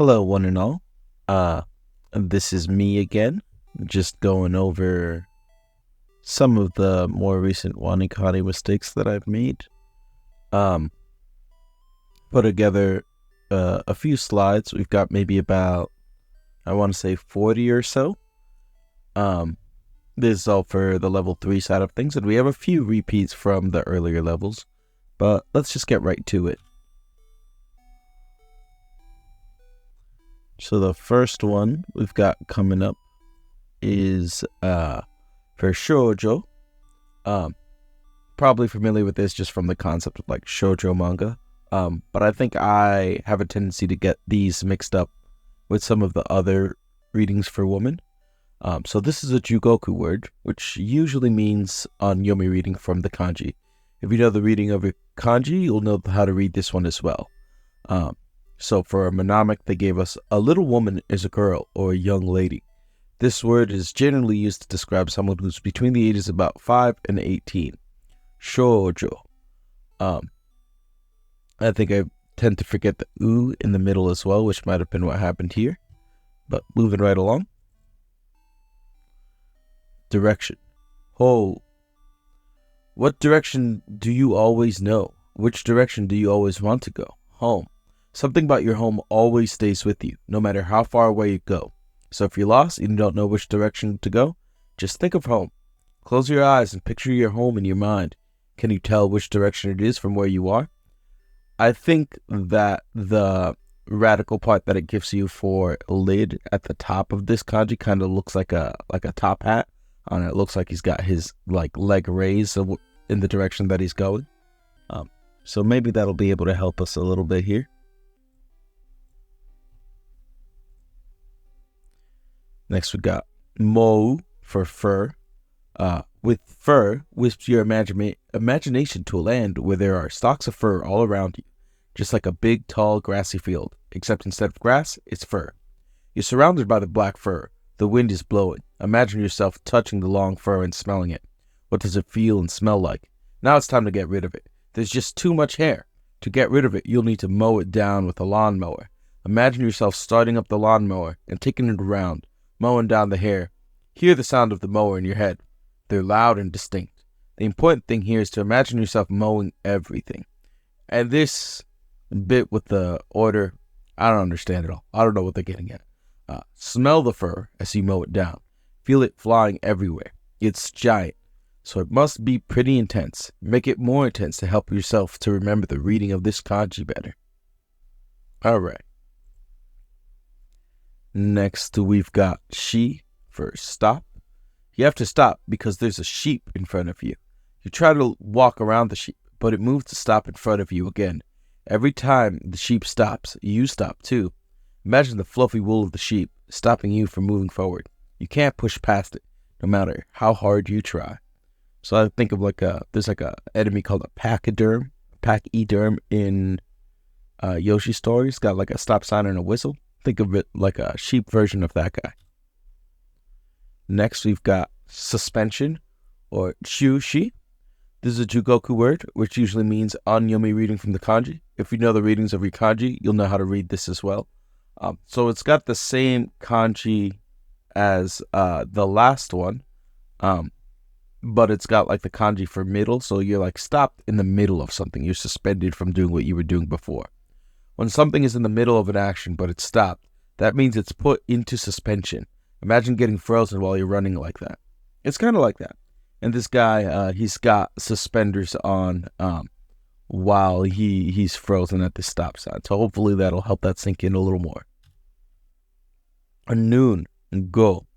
Hello, one and all. Uh, this is me again, just going over some of the more recent WaniKani mistakes that I've made. Um, Put together a few slides. We've got maybe about, I want to say 40 or so. This is all for the level 3 side of things, and we have a few repeats from the earlier levels, but let's just get right to it. So the first one we've got coming up is for shoujo. Probably familiar with this just from the concept of like shoujo manga. But I think I have a tendency to get these mixed up with some of the other readings for women. So this is a jugoku word, which usually means onyomi reading from the kanji. If you know the reading of a kanji, you'll know how to read this one as well. So for a mnemonic, they gave us a little woman is a girl or a young lady. This word is generally used to describe someone who's between the ages of about 5 and 18. Shoujo. I think I tend to forget the u in the middle as well, which might have been what happened here. But moving right along. Direction. Ho. What direction do you always know? Which direction do you always want to go? Home. Something about your home always stays with you, no matter how far away you go. So if you're lost and you don't know which direction to go, just think of home. Close your eyes and picture your home in your mind. Can you tell which direction it is from where you are? I think that the radical part that it gives you for lid at the top of this kanji kind of looks like a top hat. And it looks like he's got his leg raised in the direction that he's going. So maybe that'll be able to help us a little bit here. Next we got mou for fur. With fur, wisp your imagination to a land where there are stalks of fur all around you, just like a big, tall, grassy field, except instead of grass, it's fur. You're surrounded by the black fur. The wind is blowing. Imagine yourself touching the long fur and smelling it. What does it feel and smell like? Now it's time to get rid of it. There's just too much hair. To get rid of it, you'll need to mow it down with a lawnmower. Imagine yourself starting up the lawnmower and taking it around, mowing down the hair. Hear the sound of the mower in your head. They're loud and distinct. The important thing here is to imagine yourself mowing everything. And this bit with the order, I don't understand it all. I don't know what they're getting at. Smell the fur as you mow it down. Feel it flying everywhere. It's giant, so it must be pretty intense. Make it more intense to help yourself to remember the reading of this kanji better. Alright. Next we've got shi for stop. You have to stop because there's a sheep in front of you. You try to walk around the sheep, but it moves to stop in front of you again. Every time the sheep stops, you stop too. Imagine the fluffy wool of the sheep stopping you from moving forward. You can't push past it, no matter how hard you try. So I think of there's a enemy called a pachyderm in Yoshi's story. It's got like a stop sign and a whistle. Think of it like a sheep version of that guy. Next, we've got suspension, or chushi. This is a jugoku word, which usually means onyomi reading from the kanji. If you know the readings of your kanji, you'll know how to read this as well. So it's got the same kanji as the last one, but it's got like the kanji for middle, so you're like stopped in the middle of something. You're suspended from doing what you were doing before. When something is in the middle of an action, but it's stopped, that means it's put into suspension. Imagine getting frozen while you're running like that. It's kind of like that. And this guy, he's got suspenders on while he's frozen at the stop sign. So hopefully that'll help that sink in a little more. A noon, go.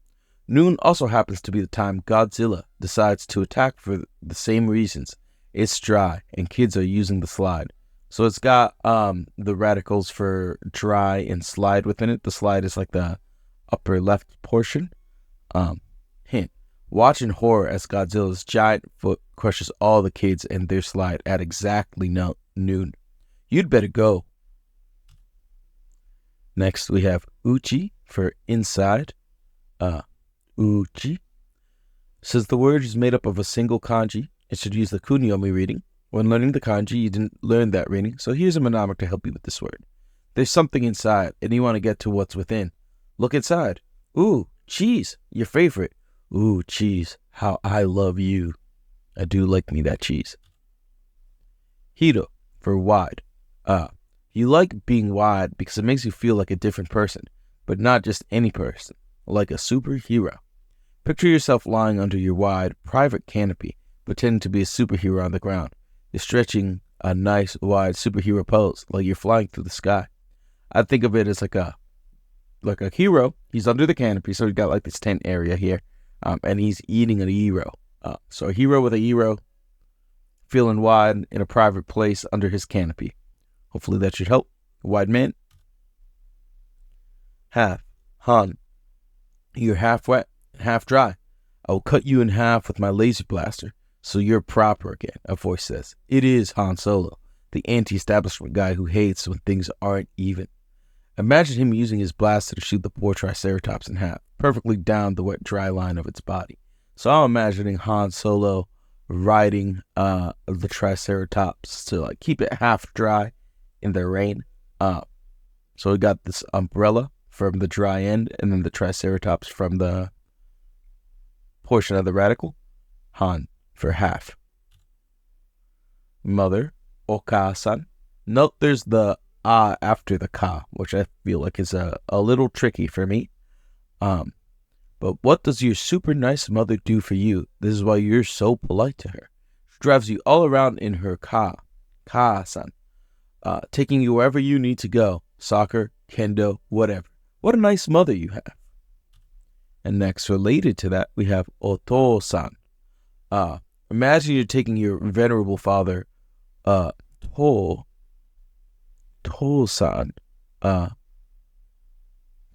Noon also happens to be the time Godzilla decides to attack for the same reasons. It's dry, and kids are using the slide. So it's got the radicals for dry and slide within it. The slide is like the upper left portion. Hint. Watch in horror as Godzilla's giant foot crushes all the kids in their slide at exactly noon. You'd better go. Next we have uchi for inside. Uchi. Says the word is made up of a single kanji. It should use the kunyomi reading. When learning the kanji, you didn't learn that reading, so here's a mnemonic to help you with this word. There's something inside, and you want to get to what's within. Look inside. Ooh, cheese, your favorite. Ooh, cheese, how I love you. I do like me that cheese. Hiro, for wide. You like being wide because it makes you feel like a different person, but not just any person, like a superhero. Picture yourself lying under your wide, private canopy, pretending to be a superhero on the ground. You're stretching a nice, wide superhero pose, like you're flying through the sky. I think of it as like a hero. He's under the canopy, so he's got like this tent area here, and he's eating a hero. So a hero with a hero, feeling wide in a private place under his canopy. Hopefully that should help. Wide man. Half. Han. You're half wet, half dry. I will cut you in half with my laser blaster, so you're proper again, a voice says. It is Han Solo, the anti-establishment guy who hates when things aren't even. Imagine him using his blaster to shoot the poor Triceratops in half, perfectly down the wet, dry line of its body. So I'm imagining Han Solo riding the Triceratops to like keep it half dry in the rain. So we got this umbrella from the dry end, and then the Triceratops from the portion of the radical. Han for half. Mother, Oka-san. Note there's the after the ka, which I feel like is a little tricky for me. But what does your super nice mother do for you? This is why you're so polite to her. She drives you all around in her ka-san, taking you wherever you need to go. Soccer, kendo, whatever. What a nice mother you have. And next, related to that, we have Oto-san. Imagine you're taking your venerable father, To-san,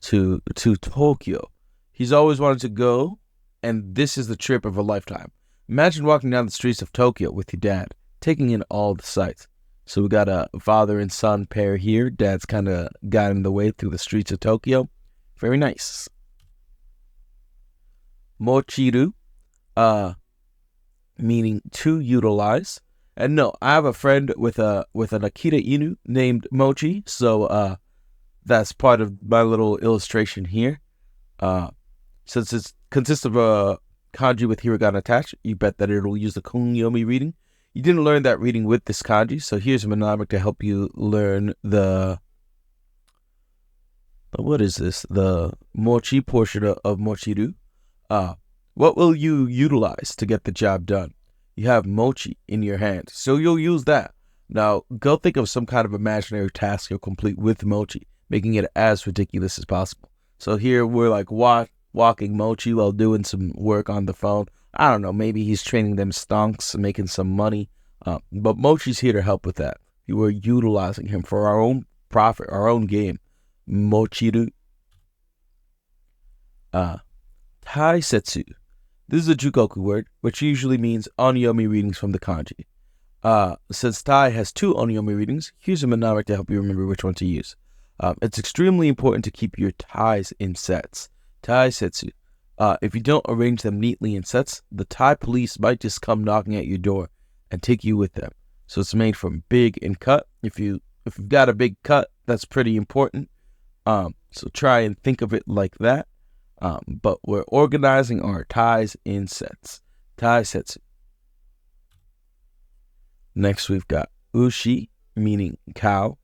to Tokyo. He's always wanted to go, and this is the trip of a lifetime. Imagine walking down the streets of Tokyo with your dad, taking in all the sights. So we got a father and son pair here. Dad's kind of guiding the way through the streets of Tokyo. Very nice. Mochiru, meaning to utilize. And no, I have a friend with an Akita Inu named Mochi, so that's part of my little illustration here. Since it consists of a kanji with hiragana attached, you bet that it'll use the kunyomi reading. You didn't learn that reading with this kanji, so here's a mnemonic to help you learn the what is this? The mochi portion of mochiru. What will you utilize to get the job done? You have mochi in your hand, so you'll use that. Now, go think of some kind of imaginary task you'll complete with mochi, making it as ridiculous as possible. So here we're like walking mochi while doing some work on the phone. I don't know, maybe he's training them stonks, making some money. But Mochi's here to help with that. We're utilizing him for our own profit, our own game. Mochiru. Taisetsu. This is a Jukoku word, which usually means onyomi readings from the kanji. Since Tai has 2 onyomi readings, here's a mnemonic to help you remember which one to use. It's extremely important to keep your ties in sets. Taisetsu. If you don't arrange them neatly in sets, the Thai police might just come knocking at your door and take you with them. So it's made from big and cut. If you've got a big cut, that's pretty important. So try and think of it like that. But we're organizing our ties in sets. Taisetsu. Next we've got ushi, meaning cow.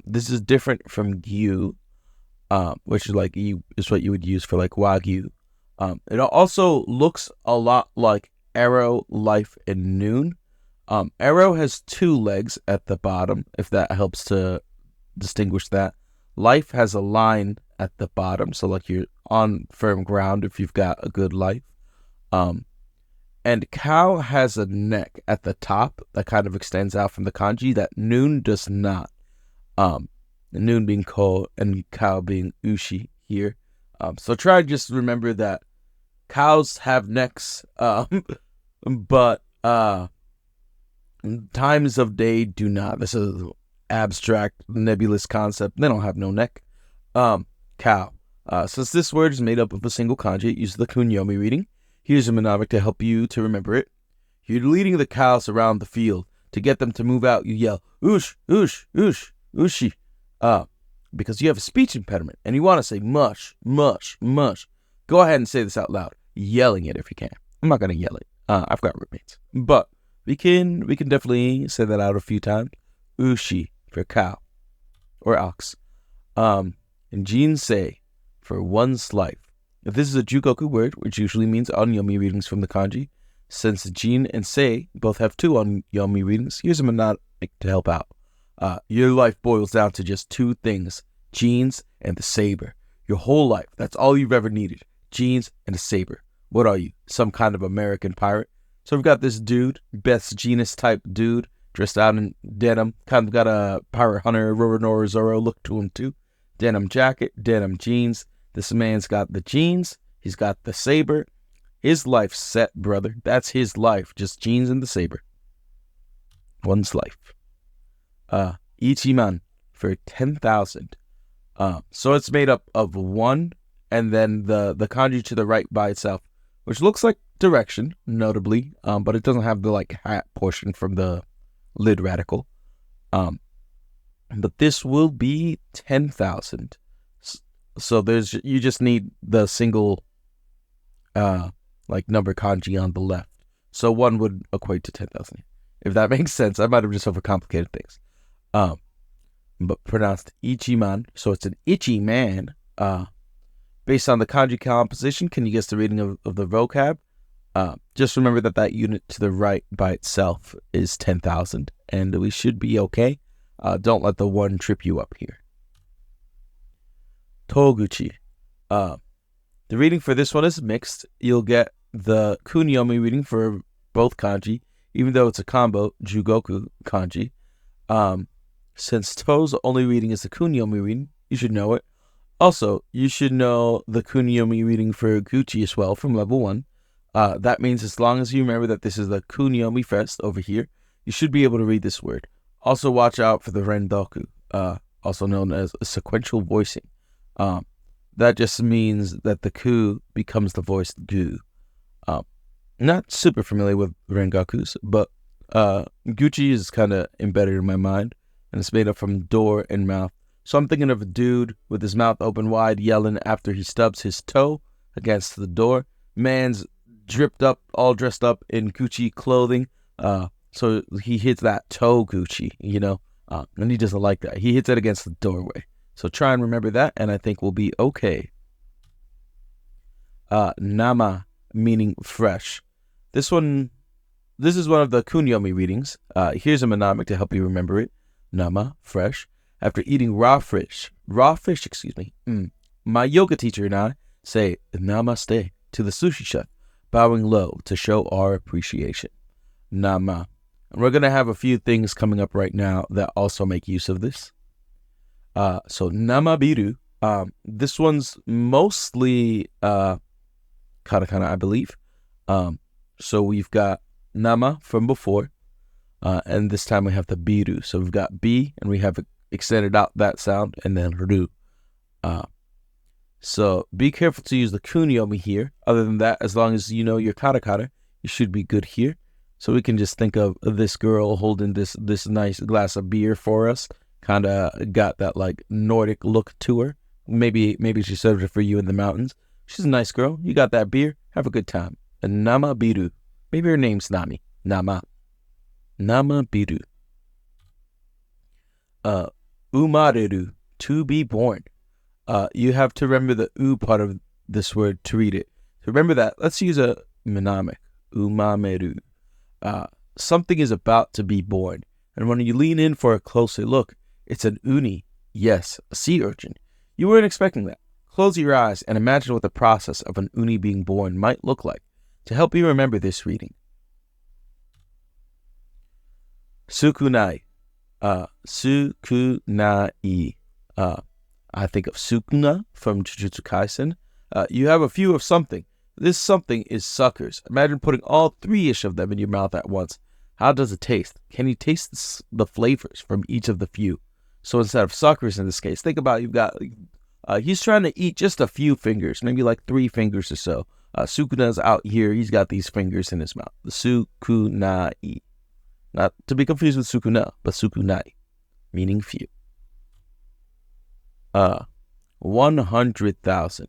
This is different from gyu, which is like is what you would use for like wagyu. It also looks a lot like Arrow, Life, and Noon. Arrow has 2 legs at the bottom, if that helps to distinguish that. Life has a line at the bottom, so like you're on firm ground if you've got a good life. And cow has a neck at the top that kind of extends out from the kanji that Noon does not. Noon being ko and cow being ushi here. So try to just remember that cows have necks, but times of day do not. This is an abstract, nebulous concept. They don't have no neck. Cow. Since this word is made up of a single kanji, it uses the kunyomi reading. Here's a mnemonic to help you to remember it. You're leading the cows around the field. To get them to move out, you yell, "Oosh, oosh, oosh, ooshi." because you have a speech impediment and you want to say mush, mush, mush, go ahead and say this out loud, yelling it if you can. I'm not going to yell it. I've got roommates. But we can definitely say that out a few times. Ushi for cow or ox. And jinsei for one's life. If this is a Jugoku word, which usually means onyomi readings from the kanji, since jin and sei both have 2 onyomi readings, here's a mnemonic to help out. Your life boils down to just 2 things, jeans and the saber. Your whole life, that's all you've ever needed, jeans and a saber. What are you, some kind of American pirate? So we've got this dude, Best Jeanist type dude, dressed out in denim, kind of got a pirate hunter, Roronoa Zoro look to him too. Denim jacket, denim jeans. This man's got the jeans, he's got the saber. His life's set, brother. That's his life, just jeans and the saber. One's life. Ichiman for 10,000. So it's made up of 1 and then the kanji to the right by itself, which looks like direction, notably, but it doesn't have the like hat portion from the lid radical. But this will be 10,000. So you just need the single like number kanji on the left. So 1 would equate to 10,000. If that makes sense. I might have just overcomplicated things. But pronounced Ichiman, so it's an itchy man. Based on the kanji composition, can you guess the reading of the vocab? Just remember that unit to the right by itself is 10,000, and we should be okay. Don't let the 1 trip you up here. Toguchi. The reading for this one is mixed. You'll get the kunyomi reading for both kanji, even though it's a combo, Jugoku kanji. Since To's only reading is the kunyomi reading, you should know it. Also, you should know the kunyomi reading for Gucci as well from level 1. That means as long as you remember that this is the kunyomi first over here, you should be able to read this word. Also, watch out for the rendoku, also known as a sequential voicing. That just means that the ku becomes the voice gu. Not super familiar with rengakus, but Gucci is kind of embedded in my mind, and it's made up from door and mouth. So I'm thinking of a dude with his mouth open wide yelling after he stubs his toe against the door. Man's dripped up, all dressed up in Gucci clothing. So he hits that toe Gucci, and he doesn't like that. He hits it against the doorway. So try and remember that, and I think we'll be okay. Nama, meaning fresh. This is one of the kunyomi readings. Here's a mnemonic to help you remember it. Nama, fresh. After eating raw fish, my yoga teacher and I say namaste to the sushi chef, bowing low to show our appreciation. Nama. And we're going to have a few things coming up right now that also make use of this. So namabiru, this one's mostly katakana, I believe. So we've got nama from before, and this time we have the biru. So we've got bi, and we have extended out that sound, and then ru. So be careful to use the kunyomi here. Other than that, as long as you know your katakana, you should be good here. So we can just think of this girl holding this nice glass of beer for us. Kind of got that like Nordic look to her. Maybe she served it for you in the mountains. She's a nice girl. You got that beer. Have a good time. And Nama Biru. Maybe her name's Nami. Nama Biru. Umareru. To be born. You have to remember the u part of this word to read it. To remember that, let's use a mnemonic. Umameru. Something is about to be born. And when you lean in for a closer look, it's an uni. Yes, a sea urchin. You weren't expecting that. Close your eyes and imagine what the process of an uni being born might look like to help you remember this reading. Sukunai. Sukunai. I think of Sukuna from Jujutsu Kaisen. You have a few of something. This something is suckers. Imagine putting all 3-ish of them in your mouth at once. How does it taste? Can you taste the flavors from each of the few? So instead of suckers in this case, think about you've got, he's trying to eat just a few fingers, maybe like 3 fingers or so. Sukuna's out here. He's got these fingers in his mouth. The Sukunai. Not to be confused with Sukuna, but Sukunai, meaning few. 100,000.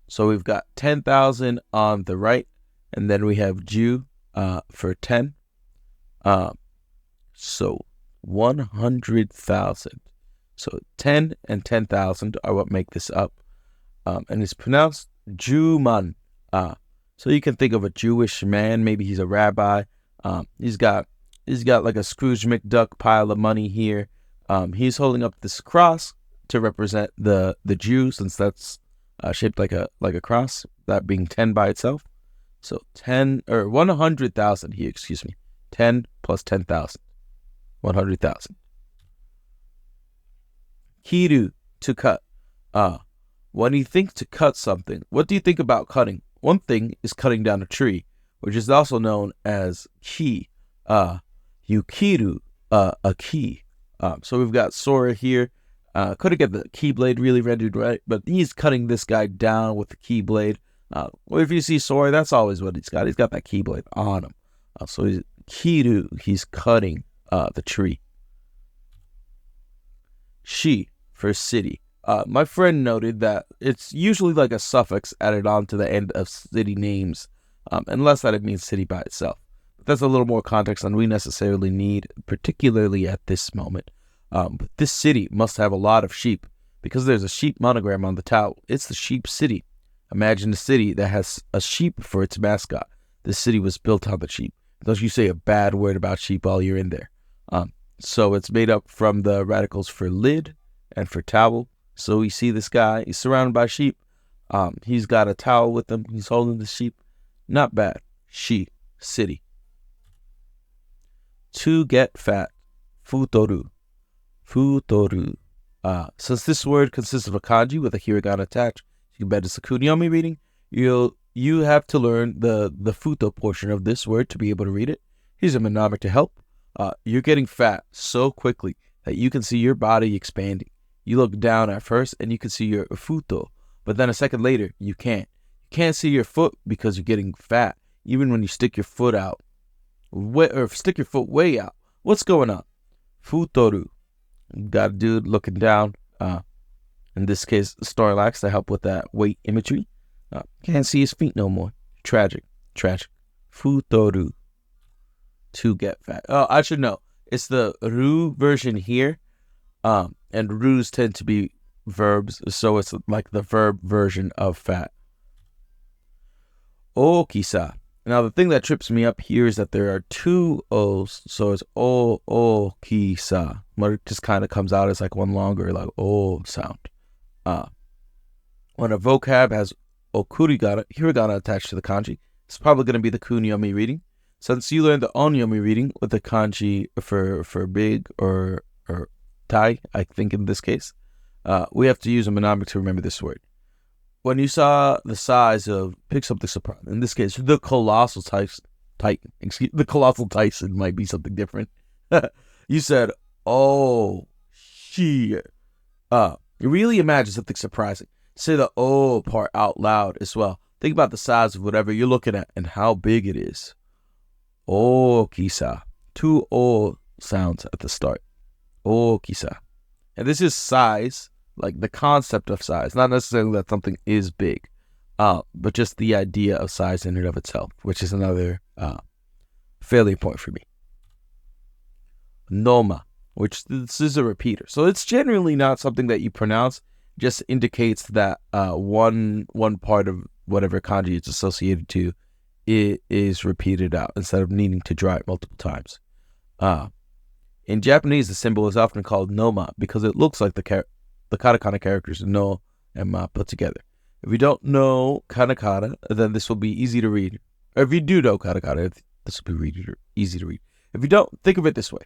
So we've got 10,000 on the right, and then we have Ju for 10. So 100,000. So 10 and 10,000 are what make this up. And it's pronounced Juman. So you can think of a Jewish man. Maybe he's a rabbi. He's got like a Scrooge McDuck pile of money here. He's holding up this cross to represent the Jews, since that's shaped like a cross, that being 10 by itself. So 100,000 here, 10 plus 10,000. 100,000. Kiru, to cut. When you think to cut something, what do you think about cutting? One thing is cutting down a tree, which is also known as ki. Yukiru, a ki. So we've got Sora here. Couldn't get the keyblade really rendered right, but he's cutting this guy down with the keyblade. Well, if you see Sora, that's always what he's got. He's got that keyblade on him. So he's cutting the tree. Shi, for city. My friend noted that it's usually like a suffix added on to the end of city names, unless that it means city by itself. But that's a little more context than we necessarily need, particularly at this moment. But this city must have a lot of sheep, because there's a sheep monogram on the towel. It's the sheep city. Imagine a city that has a sheep for its mascot. This city was built on the sheep. Don't you say a bad word about sheep while you're in there. So it's made up from the radicals for lid and for towel. So we see this guy, he's surrounded by sheep. He's got a towel with him. He's holding the sheep. Not bad. Shi, city. To get fat. Futoru. Futoru. Since this word consists of a kanji with a hiragana attached, you bet it's a kunyomi reading. You have to learn the futo portion of this word to be able to read it. Here's a mnemonic to help. You're getting fat so quickly that you can see your body expanding. You look down at first and you can see your futo, but then a second later, you can't. You can't see your foot because you're getting fat, even when you stick your foot out, or stick your foot way out. What's going on? Futoru. Got a dude looking down. In this case, Snorlax to help with that weight imagery. Can't see his feet no more. Tragic. Futoru. To get fat. Oh, I should know. It's the Ru version here. And Rus tend to be verbs, so it's like the verb version of fat. Okisa. Now, the thing that trips me up here is that there are two O's, so it's okisa. But it just kind of comes out as like one longer, like O sound. When a vocab has hiragana attached to the kanji, it's probably going to be the kunyomi reading. Since you learned the onyomi reading with the kanji for big or tai, I think in this case, we have to use a mnemonic to remember this word. When you saw the size of, pick something surprising, in this case, the colossal Titan, the colossal Tyson might be something different. You said, oh, shit. Really imagine something surprising. Say the oh part out loud as well. Think about the size of whatever you're looking at and how big it is. Okisa. Two O sounds at the start. Okisa. And this is size, like the concept of size. Not necessarily that something is big, but just the idea of size in and of itself, which is another failure point for me. Noma, which this is a repeater. So it's generally not something that you pronounce, just indicates that one part of whatever kanji it's associated to is repeated out instead of needing to draw it multiple times. In Japanese, the symbol is often called noma because it looks like the katakana characters no and ma put together. If you don't know katakana, then this will be easy to read. Or if you do know katakana, this will be easy to read. If you don't, think of it this way.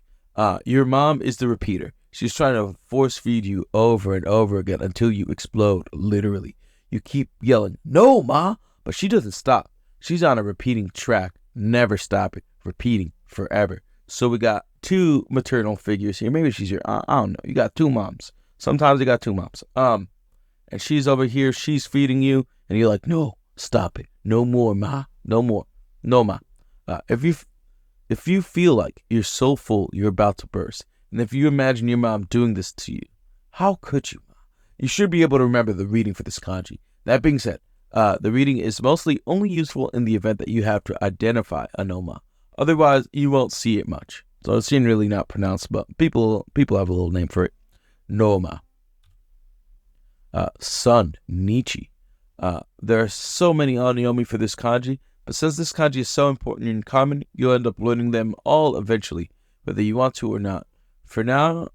Your mom is the repeater. She's trying to force feed you over and over again until you explode, literally. You keep yelling, no, ma, but she doesn't stop. She's on a repeating track, never stopping, repeating forever. So we got two maternal figures here. Maybe she's I don't know. You got two moms. Sometimes you got two moms. And she's over here, she's feeding you, and you're like, no, stop it. No more, ma. No more. No, ma. If you feel like you're so full, you're about to burst, and if you imagine your mom doing this to you, how could you, ma? You should be able to remember the reading for this kanji. That being said, the reading is mostly only useful in the event that you have to identify a noma. Otherwise, you won't see it much. So it's generally not pronounced, but people have a little name for it. Noma. Sun, Nichi. There are so many onyomi for this kanji, but since this kanji is so important and common, you'll end up learning them all eventually, whether you want to or not. For now,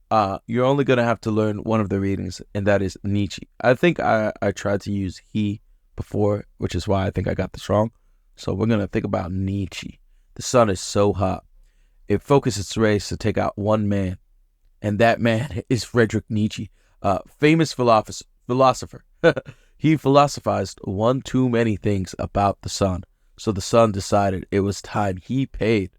you're only going to have to learn one of the readings, and that is Nichi. I think I tried to use he before, which is why I think I got this wrong. So we're going to think about Nichi. The sun is so hot. It focuses its rays to take out one man, and that man is Friedrich Nietzsche, famous philosopher. He philosophized one too many things about the sun, so the sun decided it was time he paid.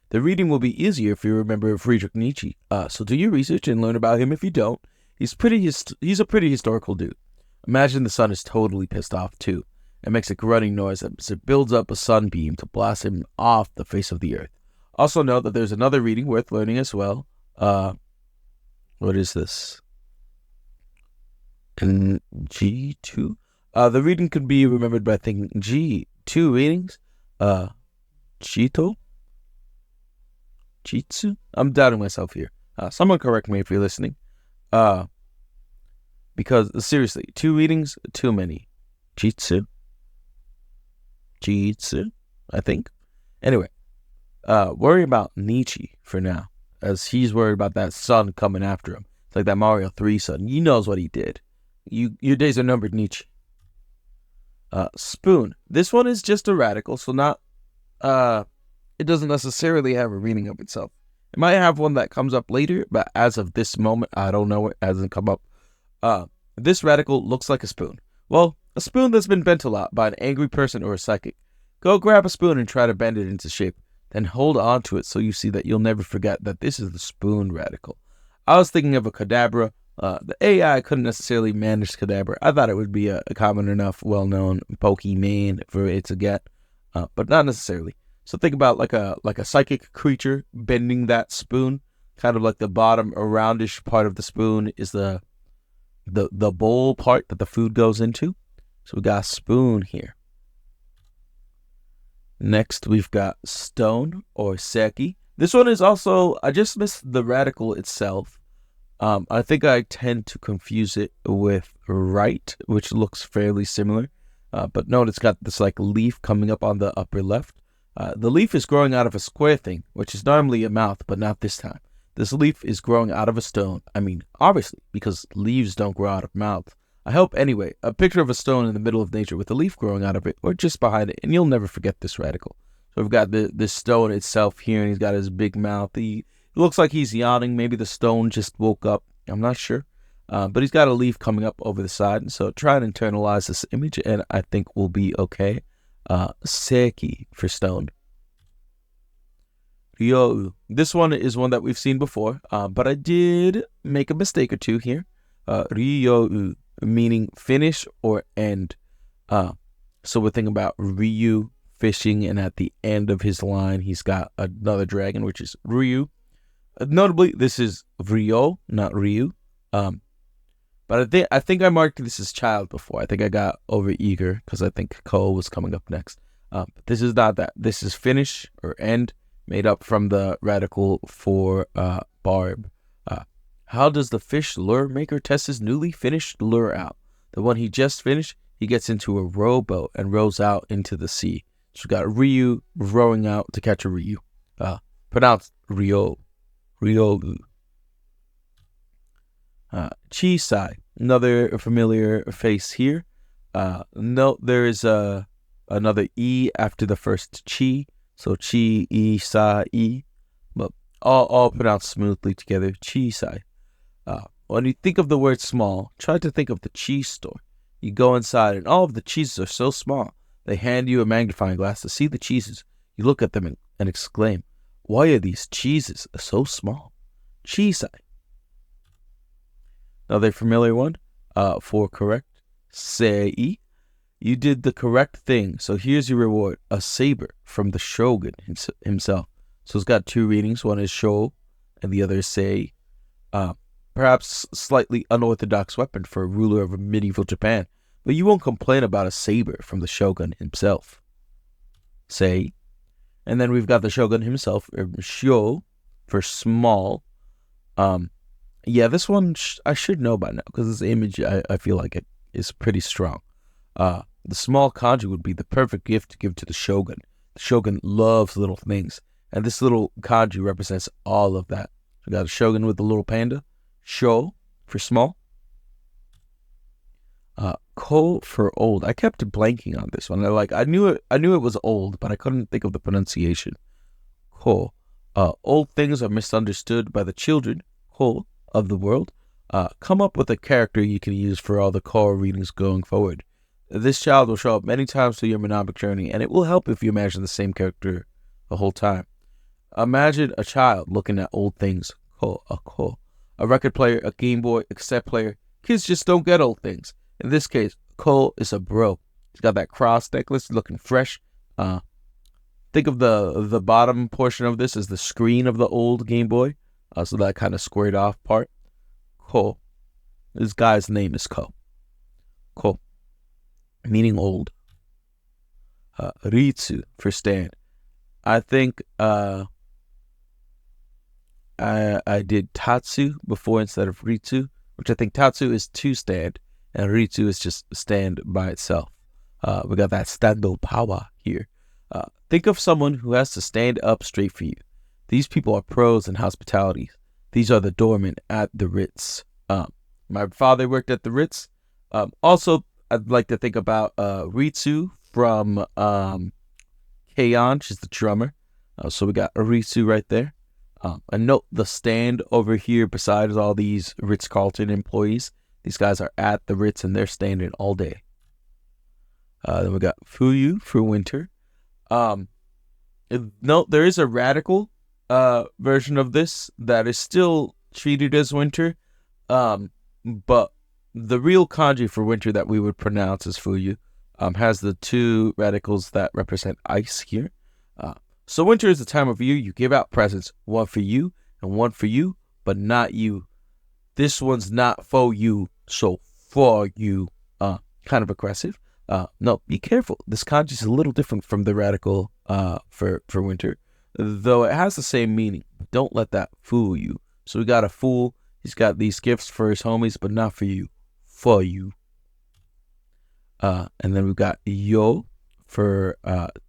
The reading will be easier if you remember Friedrich Nietzsche, so do your research and learn about him if you don't. He's a pretty historical dude. Imagine the sun is totally pissed off too. It makes a grunting noise as it builds up a sunbeam to blast him off the face of the earth. Also note that there's another reading worth learning as well. What is this? In G2? The reading could be remembered by thinking G2 readings. Chito? Jitsu? I'm doubting myself here. Someone correct me if you're listening. Because seriously, 2 readings, too many. Jitsu, I think. Anyway, worry about Nietzsche for now, as he's worried about that sun coming after him. It's like that Mario 3 sun. He knows what he did. Your days are numbered, Nietzsche. Spoon. This one is just a radical, so not, it doesn't necessarily have a reading of itself. It might have one that comes up later, but as of this moment, I don't know. It hasn't come up. This radical looks like a spoon. Well, a spoon that's been bent a lot by an angry person or a psychic. Go grab a spoon and try to bend it into shape. Then hold on to it so you see that you'll never forget that this is the spoon radical. I was thinking of a cadabra. The AI couldn't necessarily manage cadabra. I thought it would be a common enough, well-known Pokemon for it to get, but not necessarily. So think about like a psychic creature bending that spoon. Kind of like the bottom roundish part of the spoon is the bowl part that the food goes into. So we got a spoon here. Next, we've got stone or seki. This one is also, I just missed the radical itself. I think I tend to confuse it with right, which looks fairly similar. But note it's got this like leaf coming up on the upper left. The leaf is growing out of a square thing, which is normally a mouth, but not this time. This leaf is growing out of a stone. I mean, obviously, because leaves don't grow out of mouths. I hope, anyway, a picture of a stone in the middle of nature with a leaf growing out of it, or just behind it, and you'll never forget this radical. So we've got this stone itself here, and he's got his big mouth. It looks like he's yawning. Maybe the stone just woke up. I'm not sure. But he's got a leaf coming up over the side, and so try and internalize this image, and I think we'll be okay. Seki for stone. Ryo. This one is one that we've seen before, but I did make a mistake or two here. Ryo, meaning finish or end. So we're thinking about Ryu fishing, and at the end of his line, he's got another dragon, which is Ryu. Notably, this is Ryo, not Ryu. But I think I marked this as child before. I think I got over eager because I think Ko was coming up next. But this is not that. This is finish or end, made up from the radical for barb. How does the fish lure maker test his newly finished lure out? The one he just finished, he gets into a rowboat and rows out into the sea. So we got Ryu rowing out to catch a Ryu. Pronounced Ryo. Ryogu. Chisai, another familiar face here. Note there is another E after the first chi. So chi, I, sa, I. But all pronounced smoothly together. Chisai. When you think of the word small, try to think of the cheese store. You go inside and all of the cheeses are so small. They hand you a magnifying glass to see the cheeses. You look at them and exclaim, why are these cheeses so small? Chisai. Another familiar one for correct. Sei. You did the correct thing, so here's your reward. A saber from the shogun himself. So it's got 2 readings. One is sho and the other is sei. perhaps slightly unorthodox weapon for a ruler of medieval Japan, but you won't complain about a saber from the shogun himself. Say. And then we've got the shogun himself, Shio, for small. Yeah, this one I should know by now, because this image, I feel like it is pretty strong. The small kanji would be the perfect gift to give to the shogun. The shogun loves little things, and this little kanji represents all of that. We got a shogun with the little panda, Sho for small, Ko for old. I kept blanking on this one. I knew it was old, but I couldn't think of the pronunciation. Ko. Old things are misunderstood by the children, Ko, of the world. Come up with a character you can use for all the Ko readings going forward. This child will show up many times through your mnemonic journey, and it will help if you imagine the same character the whole time. Imagine a child looking at old things, Ko, a record player, a Game Boy, a cassette player. Kids just don't get old things. In this case, Ko is a bro. He's got that cross necklace looking fresh. Think of the bottom portion of this as the screen of the old Game Boy. So that kind of squared off part. Ko. This guy's name is Ko. Ko. Meaning old. Ritsu for stand. I think I did Tatsu before instead of Ritsu, which I think Tatsu is to stand, and Ritsu is just stand by itself. We got that stando power here. Think of someone who has to stand up straight for you. These people are pros in hospitality. These are the doormen at the Ritz. My father worked at the Ritz. Also, I'd like to think about Ritsu from Keion. She's the drummer. So we got Ritsu right there. And note the stand over here besides all these Ritz-Carlton employees. These guys are at the Ritz and they're standing all day. Then we got Fuyu for winter. Note there is a radical version of this that is still treated as winter. But the real kanji for winter that we would pronounce as Fuyu has the two radicals that represent ice here. So winter is the time of year you give out presents, one for you and one for you, but not you. This one's not for you, so for you. Kind of aggressive. No, be careful. This kanji is a little different from the radical for winter, though it has the same meaning. Don't let that fool you. So we got a fool. He's got these gifts for his homies, but not for you. For you. And then we've got yo for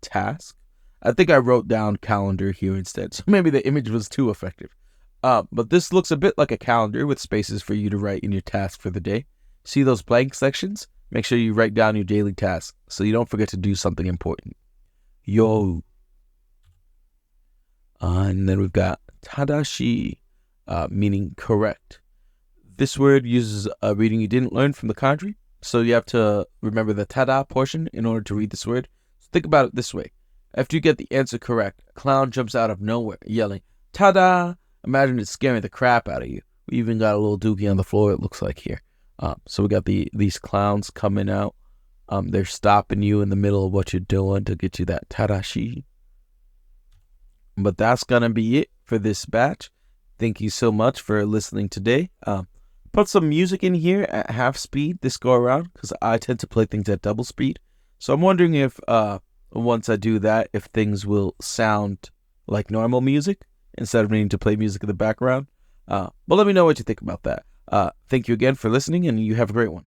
task. I think I wrote down calendar here instead, so maybe the image was too effective. But this looks a bit like a calendar with spaces for you to write in your task for the day. See those blank sections? Make sure you write down your daily task so you don't forget to do something important. Yo. And then we've got tadashi, meaning correct. This word uses a reading you didn't learn from the kanji, so you have to remember the tada portion in order to read this word. So think about it this way. After you get the answer correct, a clown jumps out of nowhere, yelling, "Tada!" Imagine it scaring the crap out of you. We even got a little dookie on the floor, it looks like here. So we got these clowns coming out. They're stopping you in the middle of what you're doing to get you that tadashi. But that's going to be it for this batch. Thank you so much for listening today. Put some music in here at half speed this go around because I tend to play things at double speed. So I'm wondering if once I do that, if things will sound like normal music instead of needing to play music in the background. But let me know what you think about that. Thank you again for listening, and you have a great one.